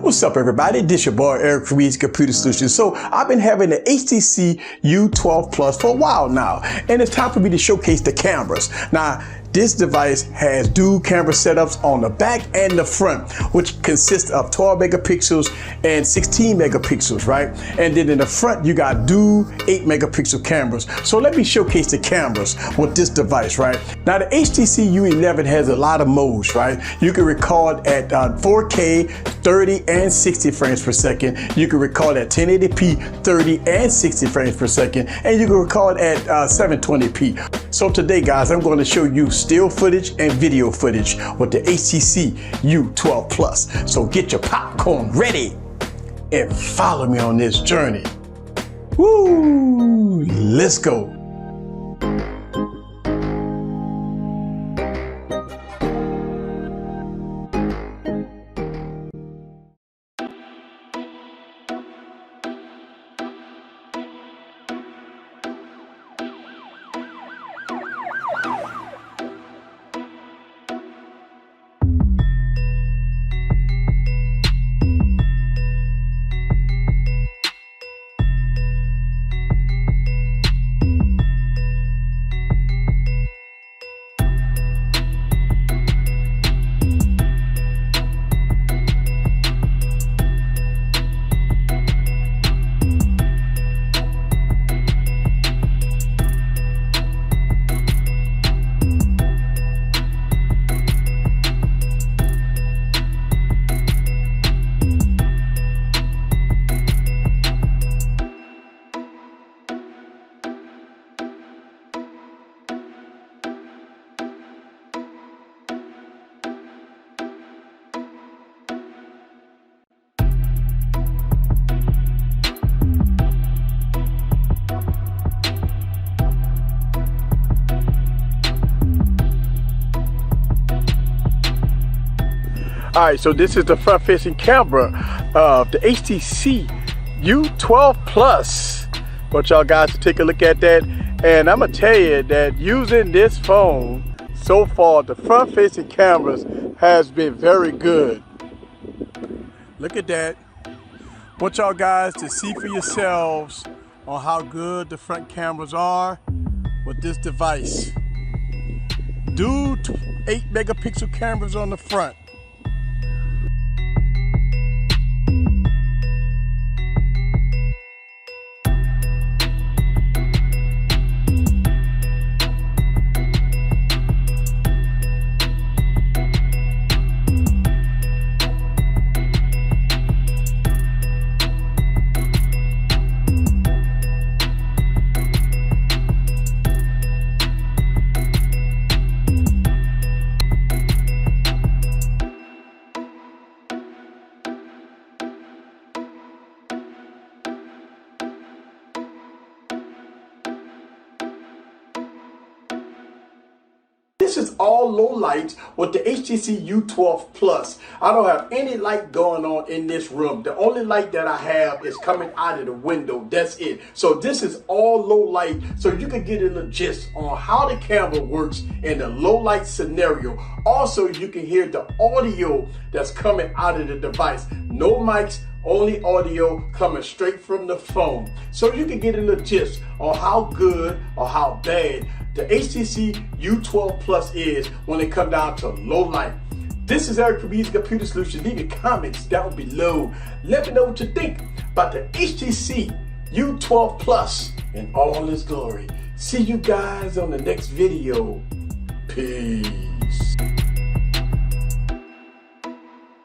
What's up, everybody? This your boy Eric from Computer Solutions. So I've been having the HTC U12 Plus for a while now, and it's time for me to showcase the cameras. Now, this device has dual camera setups on the back and the front, which consists of 12 megapixels and 16 megapixels, right? And then in the front, you got dual 8 megapixel cameras. So let me showcase the cameras with this device, right? Now, the HTC U11 has a lot of modes, right? You can record at 4K, 30 and 60 frames per second. You can record at 1080p, 30 and 60 frames per second. And you can record at 720p. So today, guys, I'm going to show you still footage and video footage with the HTC U12 Plus. So get your popcorn ready and follow me on this journey. Woo! Let's go. All right, so this is the front-facing camera of the HTC U12 Plus. I want y'all guys to take a look at that. And I'm gonna tell you that using this phone, so far, the front-facing cameras has been very good. Look at that. I want y'all guys to see for yourselves on how good the front cameras are with this device. Dual 8 megapixel cameras on the front. This is all low light with the HTC U12 Plus. I don't have any light going on in this room. The only light that I have is coming out of the window. That's it. So this is all low light, so you can get a little gist on how the camera works in a low light scenario. Also, you can hear the audio that's coming out of the device. No mics, only audio coming straight from the phone. So you can get a little gist on how good or how bad the HTC U12 Plus is when it comes down to low light. This is Eric from Computer Solutions. Leave your comments down below. Let me know what you think about the HTC U12 Plus in all its glory. See you guys on the next video. Peace.